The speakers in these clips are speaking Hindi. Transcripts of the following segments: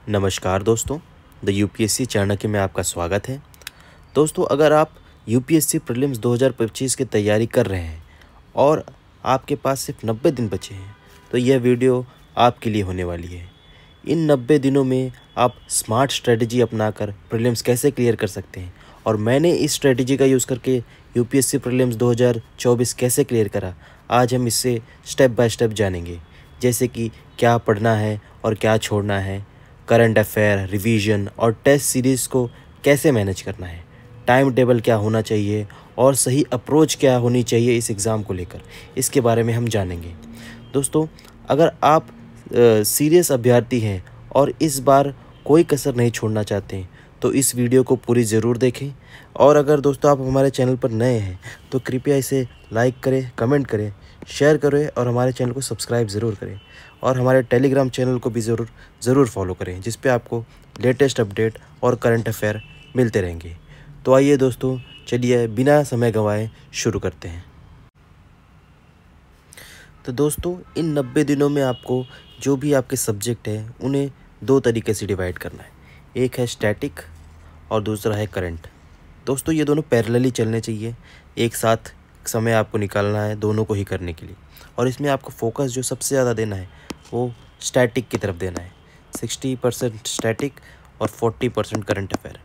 नमस्कार दोस्तों, द यूपीएससी चैनल में आपका स्वागत है। दोस्तों, अगर आप यूपीएससी प्रीलिम्स 2025 की तैयारी कर रहे हैं और आपके पास सिर्फ 90 दिन बचे हैं तो यह वीडियो आपके लिए होने वाली है। इन 90 दिनों में आप स्मार्ट स्ट्रेटजी अपनाकर प्रीलिम्स कैसे क्लियर कर सकते हैं और मैंने इस स्ट्रेटजी का यूज़ करके यूपीएससी प्रीलिम्स 2024 कैसे क्लियर करा, आज हम इससे स्टेप बाय स्टेप जानेंगे। जैसे कि क्या पढ़ना है और क्या छोड़ना है, करंट अफेयर, रिवीजन और टेस्ट सीरीज़ को कैसे मैनेज करना है, टाइम टेबल क्या होना चाहिए और सही अप्रोच क्या होनी चाहिए इस एग्ज़ाम को लेकर, इसके बारे में हम जानेंगे। दोस्तों, अगर आप सीरियस अभ्यर्थी हैं और इस बार कोई कसर नहीं छोड़ना चाहते हैं तो इस वीडियो को पूरी ज़रूर देखें। और अगर दोस्तों आप हमारे चैनल पर नए हैं तो कृपया इसे लाइक करें, कमेंट करें, शेयर करें और हमारे चैनल को सब्सक्राइब ज़रूर करें और हमारे टेलीग्राम चैनल को भी ज़रूर फॉलो करें, जिस पे आपको लेटेस्ट अपडेट और करंट अफेयर मिलते रहेंगे। तो आइए दोस्तों, चलिए बिना समय गंवाए शुरू करते हैं। तो दोस्तों, इन 90 दिनों में आपको जो भी आपके सब्जेक्ट हैं उन्हें दो तरीके से डिवाइड करना है। एक है स्टैटिक और दूसरा है करंट। दोस्तों, ये दोनों पैरेलली चलने चाहिए, एक साथ समय आपको निकालना है दोनों को ही करने के लिए। और इसमें आपको फोकस जो सबसे ज़्यादा देना है वो स्टैटिक की तरफ देना है। 60% स्टैटिक और 40% करंट अफेयर।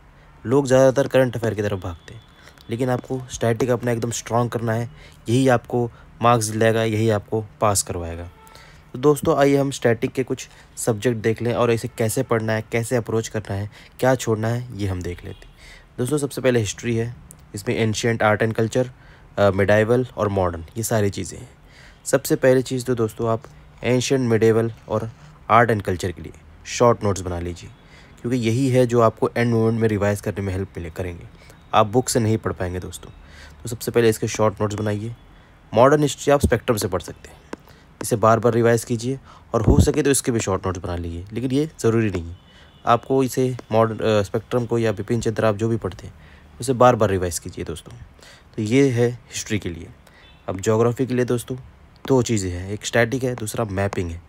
लोग ज़्यादातर करंट अफेयर की तरफ भागते हैं, लेकिन आपको स्टैटिक अपना एकदम स्ट्रॉन्ग करना है। यही आपको मार्क्स दिलाएगा, यही आपको पास करवाएगा। तो दोस्तों, आइए हम स्टैटिक के कुछ सब्जेक्ट देख लें और इसे कैसे पढ़ना है, कैसे अप्रोच करना है, क्या छोड़ना है, ये हम देख लेते हैं। दोस्तों, सबसे पहले हिस्ट्री है। इसमें ancient art and culture, medieval और मॉडर्न, ये सारी चीज़ें हैं। सबसे पहली चीज़ तो दोस्तों, आप एंशिएंट, मिडाइवल और आर्ट एंड कल्चर के लिए शॉर्ट नोट्स बना लीजिए, क्योंकि यही है जो आपको एंड मोमेंट में रिवाइज़ करने में हेल्प करेंगे। आप बुक से नहीं पढ़ पाएंगे दोस्तों। तो सबसे पहले इसके शॉर्ट नोट्स बनाइए। मॉडर्न हिस्ट्री आप स्पेक्ट्रम से पढ़ सकते हैं, इसे बार बार रिवाइज़ कीजिए और हो सके तो इसके भी शॉर्ट नोट्स बना लीजिए, लेकिन ये ज़रूरी नहीं है। आपको इसे मॉडर्न स्पेक्ट्रम को या बिपिन चंद्र आप जो भी पढ़ते हैं उसे बार बार रिवाइज़ कीजिए दोस्तों। तो ये है हिस्ट्री के लिए। अब ज्योग्राफी के लिए दोस्तों दो चीज़ें हैं, एक स्टैटिक है, दूसरा मैपिंग है।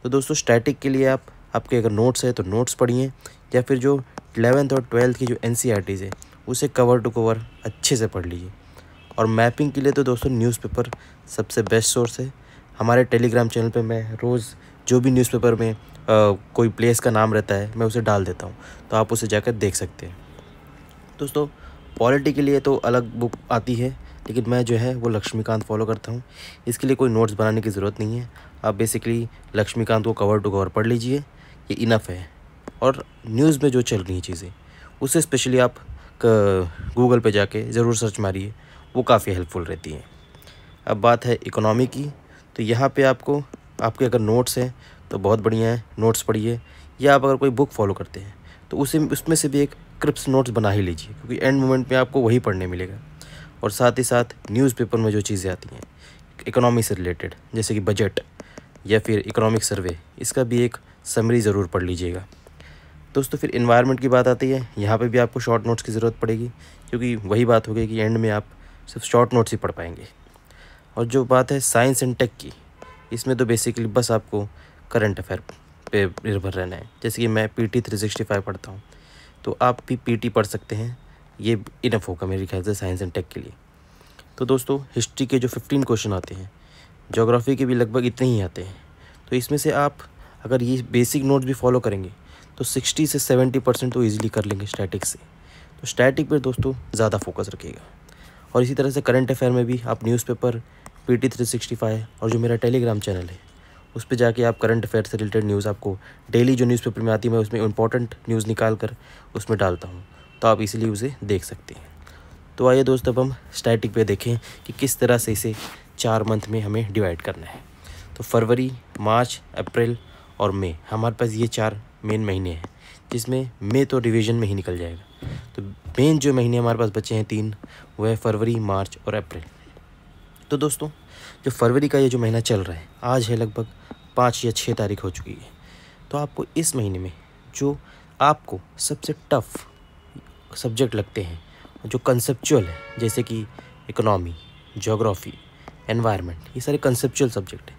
तो दोस्तों, स्टैटिक के लिए आपके अगर नोट्स है तो नोट्स पढ़िए, या फिर जो 11th और 12th की जो NCERTs है उसे कवर टू कवर अच्छे से पढ़ लीजिए। और मैपिंग के लिए तो दोस्तों न्यूज़पेपर सबसे बेस्ट सोर्स है। हमारे टेलीग्राम चैनल पे मैं रोज़ जो भी न्यूज़पेपर में कोई प्लेस का नाम रहता है मैं उसे डाल देता हूँ, तो आप उसे जाकर देख सकते हैं। दोस्तों, पॉलिटी के लिए तो अलग बुक आती है, लेकिन मैं जो है वो लक्ष्मीकांत फॉलो करता हूँ। इसके लिए कोई नोट्स बनाने की ज़रूरत नहीं है। आप बेसिकली लक्ष्मीकांत को कवर टू कवर पढ़ लीजिए, ये इनफ है। और न्यूज़ में जो चल रही हैं चीज़ें उससे स्पेशली आप गूगल पे जाके ज़रूर सर्च मारिए, वो काफ़ी हेल्पफुल रहती हैं। अब बात है इकोनॉमी की, तो यहाँ पे आपके अगर नोट्स हैं तो बहुत बढ़िया है, नोट्स पढ़िए। या आप अगर कोई बुक फॉलो करते हैं तो उसमें से भी एक क्रिप्स नोट्स बना ही लीजिए, क्योंकि एंड मोमेंट में आपको वही पढ़ने मिलेगा। और साथ ही साथ न्यूज़पेपर में जो चीज़ें आती हैं इकोनॉमी से रिलेटेड, जैसे कि बजट या फिर इकोनॉमिक सर्वे, इसका भी एक समरी ज़रूर पढ़ लीजिएगा। दोस्तों, फिर एनवायरनमेंट की बात आती है। यहाँ पे भी आपको शॉर्ट नोट्स की ज़रूरत पड़ेगी, क्योंकि वही बात हो गई कि एंड में आप सिर्फ शॉर्ट नोट्स ही पढ़ पाएंगे। और जो बात है साइंस एंड टेक की, इसमें तो बेसिकली बस आपको करंट अफेयर पे निर्भर रहना है। जैसे कि मैं PT 365 पढ़ता हूँ, तो आप भी PT पढ़ सकते हैं, ये इनफ होगा मेरे ख्याल से साइंस एंड टेक के लिए। तो दोस्तों, हिस्ट्री के जो 15 क्वेश्चन आते हैं, ज्योग्राफी के भी लगभग इतने ही आते हैं। तो इसमें से आप अगर ये बेसिक नोट्स भी फॉलो करेंगे तो 60 से 70% तो ईजिली कर लेंगे स्टैटिक से। तो स्टैटिक पर दोस्तों ज़्यादा फोकस रखिएगा। और इसी तरह से करंट अफेयर में भी आप न्यूज़पेपर, PT 365 और जो मेरा टेलीग्राम चैनल है उस पे जाके आप करंट अफेयर से रिलेटेड न्यूज़, आपको डेली जो न्यूज़पेपर में आती है मैं उसमें इंपॉर्टेंट न्यूज़ निकाल कर उसमें डालता हूँ, तो आप इसीलिए उसे देख सकते हैं। तो आइए दोस्तों, अब हम स्टैटिक पे देखें कि किस तरह से इसे 4 मंथ में हमें डिवाइड करना है। तो फरवरी, मार्च, अप्रैल और मई, हमारे पास ये 4 मेन महीने हैं, जिसमें मई तो रिवीजन में ही निकल जाएगा। तो मेन जो महीने हमारे पास बचे हैं 3, वो है फरवरी, मार्च और अप्रैल। तो दोस्तों, जो फरवरी का ये जो महीना चल रहा है, आज है लगभग 5 या 6 तारीख हो चुकी है। तो आपको इस महीने में जो आपको सबसे टफ सब्जेक्ट लगते हैं, जो कंसेप्चुअल है, जैसे कि इकोनॉमी, ज्योग्राफी, एनवायरनमेंट, ये सारे कंसेप्चुअल सब्जेक्ट हैं,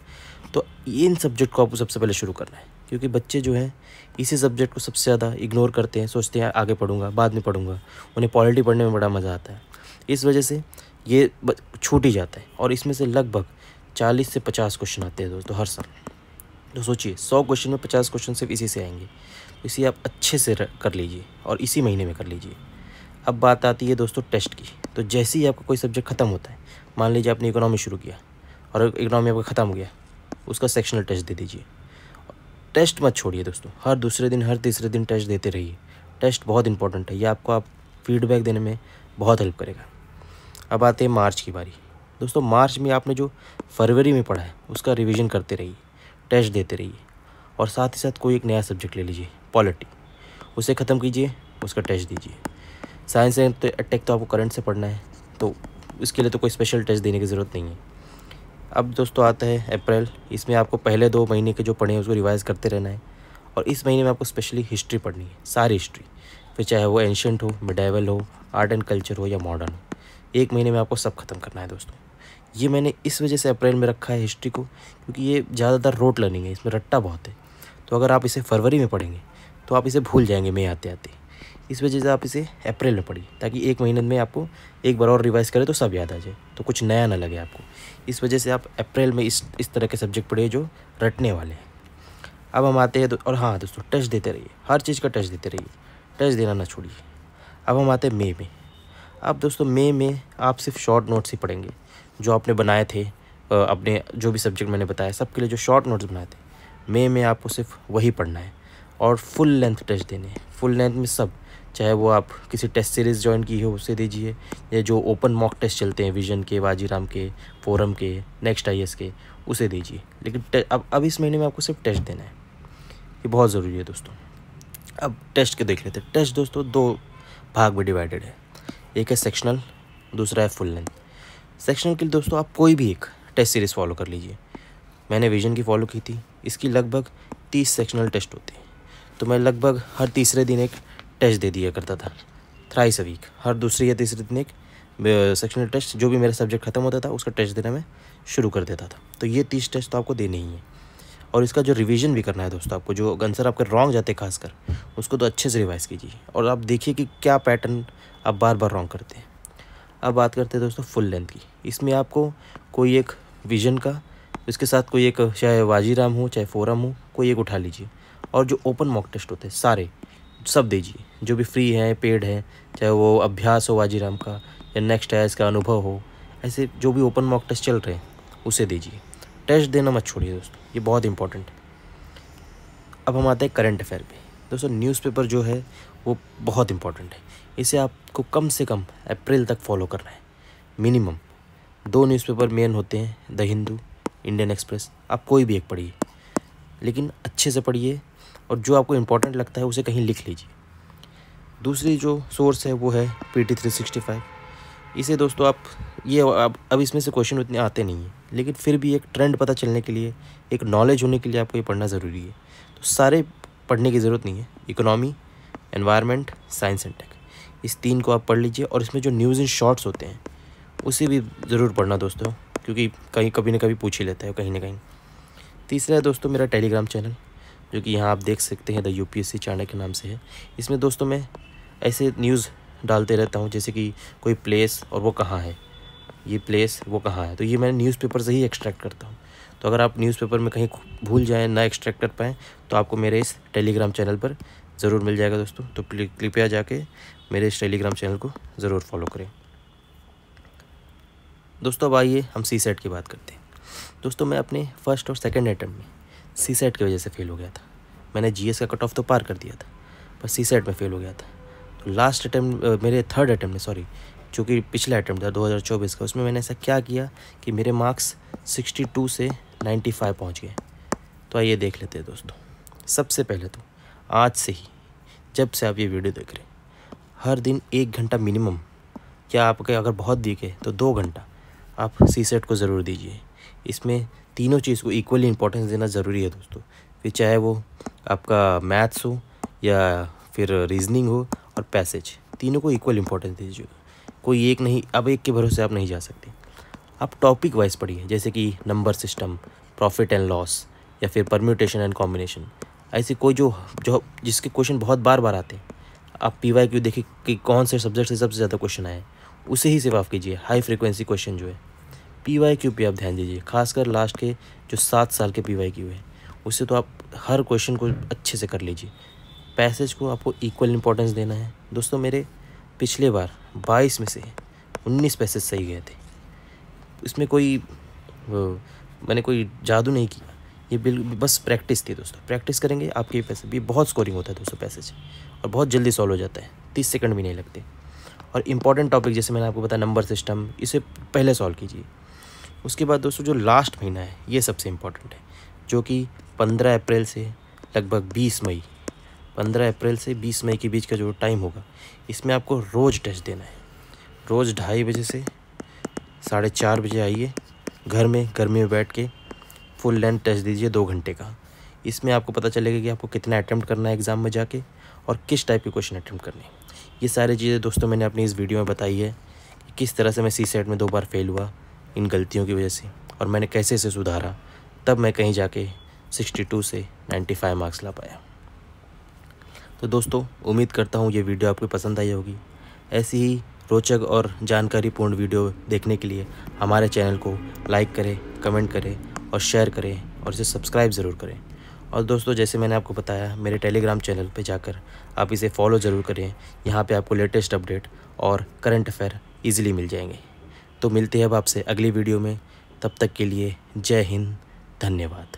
तो इन सब्जेक्ट को आपको सबसे पहले शुरू करना है। क्योंकि बच्चे जो हैं इसी सब्जेक्ट को सबसे ज़्यादा इग्नोर करते हैं, सोचते हैं आगे पढ़ूंगा, बाद में पढ़ूंगा। उन्हें पॉलिटी पढ़ने में बड़ा मज़ा आता है, इस वजह से ये छूट ही जाता है। और इसमें से लगभग 40 से 50 क्वेश्चन आते हैं दोस्तों हर साल। तो सोचिए 100 क्वेश्चन में 50 क्वेश्चन सिर्फ इसी से आएंगे। तो इसी आप अच्छे से कर लीजिए और इसी महीने में कर लीजिए। अब बात आती है दोस्तों टेस्ट की। तो जैसे ही आपका कोई सब्जेक्ट ख़त्म होता है, मान लीजिए आपने इकोनॉमी शुरू किया और इकोनॉमी आपका ख़त्म हो गया, उसका सेक्शनल टेस्ट दे दीजिए। टेस्ट मत छोड़िए दोस्तों, हर दूसरे दिन हर तीसरे दिन टेस्ट देते रहिए। टेस्ट बहुत इंपॉर्टेंट है, ये आपको आप फीडबैक देने में बहुत हेल्प करेगा। अब आते हैं मार्च की बारी। दोस्तों मार्च में आपने जो फरवरी में पढ़ा है उसका रिवीजन करते रहिए, टेस्ट देते रहिए और साथ ही साथ कोई एक नया सब्जेक्ट ले लीजिए, पॉलिटी, उसे ख़त्म कीजिए, उसका टेस्ट दीजिए। साइंस एंड टेक तो आपको करंट से पढ़ना है, तो इसके लिए तो कोई स्पेशल टेस्ट देने की ज़रूरत नहीं है। अब दोस्तों आता है अप्रैल। इसमें आपको पहले 2 महीने के जो पढ़े हैं उसको रिवाइज़ करते रहना है। और इस महीने में आपको स्पेशली हिस्ट्री पढ़नी है, सारी हिस्ट्री, फिर चाहे वो एंशेंट हो, मिडाइवल हो, आर्ट एंड कल्चर हो या मॉडर्न हो। 1 महीने में आपको सब खत्म करना है दोस्तों। ये मैंने इस वजह से अप्रैल में रखा है हिस्ट्री को, क्योंकि ये ज़्यादातर रोट लर्निंग है, इसमें रट्टा बहुत है। तो अगर आप इसे फरवरी में पढ़ेंगे तो आप इसे भूल जाएंगे मई आते आते। इस वजह से आप इसे अप्रैल में पढ़िए, ताकि 1 महीने में आपको एक बार और रिवाइज़ करें तो सब याद आ जाए, तो कुछ नया ना लगे आपको। इस वजह से आप अप्रैल में इस तरह के सब्जेक्ट पढ़िए जो रटने वाले हैं। अब हम आते हैं और हाँ दोस्तों, टेस्ट देते रहिए, हर चीज़ का टेस्ट देते रहिए, टेस्ट देना ना छोड़िए। अब हम आते हैं मई में। अब दोस्तों मई में आप सिर्फ शॉर्ट नोट्स ही पढ़ेंगे जो आपने बनाए थे, अपने जो भी सब्जेक्ट मैंने बताया सबके लिए जो शॉर्ट नोट्स बनाए थे, मई में आपको सिर्फ वही पढ़ना है और फुल लेंथ टेस्ट देने हैं। फुल लेंथ में सब, चाहे वो आप किसी टेस्ट सीरीज़ ज्वाइन की हो उससे दीजिए, या जो ओपन मॉक टेस्ट चलते हैं विजन के, वाजीराम के, फोरम के, नेक्स्ट IAS के, उसे दीजिए। लेकिन अब इस महीने में आपको सिर्फ टेस्ट देना है, ये बहुत ज़रूरी है दोस्तों। अब टेस्ट के देख लेते हैं। टेस्ट दोस्तों 2 भाग में डिवाइडेड है, एक है सेक्शनल, दूसरा है फुल लेंथ। सेक्शनल के लिए दोस्तों आप कोई भी एक टेस्ट सीरीज़ फॉलो कर लीजिए। मैंने विजन की फ़ॉलो की थी, इसकी लगभग 30 सेक्शनल टेस्ट होते हैं। तो मैं लगभग हर तीसरे दिन एक टेस्ट दे दिया करता था, थ्राइस अ वीक। हर दूसरे या तीसरे दिन एक सेक्शनल टेस्ट, जो भी मेरा सब्जेक्ट ख़त्म होता था उसका टेस्ट देना मैं शुरू कर देता था। तो ये 30 टेस्ट तो आपको देने ही है। और इसका जो रिवीजन भी करना है दोस्तों आपको, जो आंसर आपके रॉन्ग जाते हैं खासकर, उसको तो अच्छे से रिवाइज़ कीजिए और आप देखिए कि क्या पैटर्न आप बार बार रॉन्ग करते हैं। अब बात करते हैं दोस्तों फुल लेंथ की। इसमें आपको कोई एक विजन का, इसके साथ कोई एक, चाहे वाजीराम हो चाहे फोरम हो, कोई एक उठा लीजिए और जो ओपन मॉक टेस्ट होते हैं सारे सब दीजिए, जो भी फ्री हैं, पेड हैं, चाहे वो अभ्यास हो वाजीराम का या नेक्स्ट IAS का अनुभव हो, ऐसे जो भी ओपन मॉक टेस्ट चल रहे हैं उसे दीजिए। टेस्ट देना मत छोड़िए दोस्तों, ये बहुत इंपॉर्टेंट है। अब हम आते हैं करंट अफेयर पे। दोस्तों न्यूज़पेपर जो है वो बहुत इंपॉर्टेंट है, इसे आपको कम से कम अप्रैल तक फॉलो करना है। मिनिमम 2 न्यूज़पेपर मेन होते हैं, द हिंदू, इंडियन एक्सप्रेस। आप कोई भी एक पढ़िए, लेकिन अच्छे से पढ़िए और जो आपको इम्पोर्टेंट लगता है उसे कहीं लिख लीजिए। दूसरी जो सोर्स है वो है PT 365। इसे दोस्तों आप ये अब इसमें से क्वेश्चन उतने आते नहीं हैं, लेकिन फिर भी एक ट्रेंड पता चलने के लिए, एक नॉलेज होने के लिए आपको ये पढ़ना ज़रूरी है। तो सारे पढ़ने की ज़रूरत नहीं है, economy, environment, science and tech, इस 3 को आप पढ़ लीजिए। और इसमें जो न्यूज़ इन शॉर्ट्स होते हैं उसे भी ज़रूर पढ़ना दोस्तों, क्योंकि कहीं कभी ना कभी पूछ ही लेता है कहीं ना कहीं। तीसरा है दोस्तों मेरा टेलीग्राम चैनल, जो कि यहाँ आप देख सकते हैं, द UPSC चाणक्य के नाम से है। इसमें दोस्तों मैं ऐसे न्यूज़ डालते रहता हूँ, जैसे कि कोई प्लेस और वो कहाँ है, ये प्लेस वो कहाँ है, तो ये मैं न्यूज़पेपर से ही एक्सट्रैक्ट करता हूँ। तो अगर आप न्यूज़पेपर में कहीं भूल जाएँ, ना एक्सट्रैक्ट कर पाएँ, तो आपको मेरे इस टेलीग्राम चैनल पर ज़रूर मिल जाएगा दोस्तों। तो कृपया जाके मेरे इस टेलीग्राम चैनल को ज़रूर फॉलो करें दोस्तों। अब आइए हम CSET की बात करते हैं। दोस्तों मैं अपने फर्स्ट और सेकंड अटैम्प्ट में CSET की वजह से फ़ेल हो गया था। मैंने GS का कट ऑफ तो पार कर दिया था, पर CSET में फ़ेल हो गया था। तो लास्ट अटैम्प्ट, मेरे थर्ड अटैम्प्ट में, सॉरी, जो कि पिछला अटैम्प्ट था 2024 का, उसमें मैंने ऐसा क्या किया कि मेरे मार्क्स 62 से 95 पहुँच गए। तो आइए देख लेते हैं दोस्तों। सबसे पहले तो आज से ही, जब से आप ये वीडियो देख रहे हैं, हर दिन 1 घंटा मिनिमम, क्या आपके अगर बहुत दिखे तो 2 घंटा आप CSET को ज़रूर दीजिए। इसमें तीनों चीज़ को इक्वली इंपॉर्टेंस देना ज़रूरी है दोस्तों। फिर चाहे वो आपका मैथ्स हो या फिर रीजनिंग हो और पैसेज, तीनों को इक्वल इंपॉर्टेंस दीजिए। कोई एक नहीं, अब एक के भरोसे आप नहीं जा सकते। आप टॉपिक वाइज पढ़िए, जैसे कि number system, profit and loss, या फिर परम्यूटेशन एंड कॉम्बिनेशन। ऐसी कोई जो जो जिसके क्वेश्चन बहुत बार बार आते हैं, आप PYQ देखिए कि कौन से सब्जेक्ट से सबसे ज़्यादा क्वेश्चन आए, उसे ही सिर्फ आप कीजिए। हाई फ्रिक्वेंसी क्वेश्चन जो है PYQ पे आप ध्यान दीजिए, खासकर लास्ट के जो 7 साल के PYQ है, उससे तो आप हर क्वेश्चन को अच्छे से कर लीजिए। पैसेज को आपको इक्वल इंपॉर्टेंस देना है। दोस्तों मेरे पिछले बार 22 में से 19 पैसेज सही गए थे। इसमें मैंने कोई जादू नहीं किया, ये बस प्रैक्टिस थी दोस्तों। प्रैक्टिस करेंगे आपके पैसे भी बहुत स्कोरिंग होता है दोस्तों पैसेज, और बहुत जल्दी सॉल्व हो जाता है, 30 सेकंड भी नहीं लगते। और इम्पॉर्टेंट टॉपिक जैसे मैंने आपको बताया नंबर सिस्टम, इसे पहले सॉल्व कीजिए। उसके बाद दोस्तों जो लास्ट महीना है ये सबसे इम्पॉर्टेंट है, जो कि 15 अप्रैल से लगभग 20 मई, 15 अप्रैल से 20 मई के बीच का जो टाइम होगा, इसमें आपको रोज़ टेस्ट देना है। रोज़ 2:30 बजे से 4:30 बजे आइए घर में, गर्मी में बैठ के फुल लेंथ टेस्ट दीजिए 2 घंटे का। इसमें आपको पता चलेगा कि आपको कितना अटैम्प्ट करना है एग्ज़ाम में जाके, और किस टाइप के क्वेश्चन अटैम्प्ट करने हैं। ये सारी चीज़ें दोस्तों मैंने अपनी इस वीडियो में बताई है कि किस तरह से मैं CSET में 2 बार फेल हुआ इन गलतियों की वजह से, और मैंने कैसे इसे सुधारा, तब मैं कहीं जाके 62 से 95 मार्क्स ला पाया। तो दोस्तों उम्मीद करता हूँ ये वीडियो आपको पसंद आई होगी। ऐसी ही रोचक और जानकारीपूर्ण वीडियो देखने के लिए हमारे चैनल को लाइक करें, कमेंट करें और शेयर करें, और इसे सब्सक्राइब ज़रूर करें। और दोस्तों जैसे मैंने आपको बताया, मेरे टेलीग्राम चैनल पे जाकर आप इसे फॉलो ज़रूर करें। यहाँ पे आपको लेटेस्ट अपडेट और करंट अफेयर ईजिली मिल जाएंगे। तो मिलते हैं अब आपसे अगली वीडियो में, तब तक के लिए जय हिंद, धन्यवाद।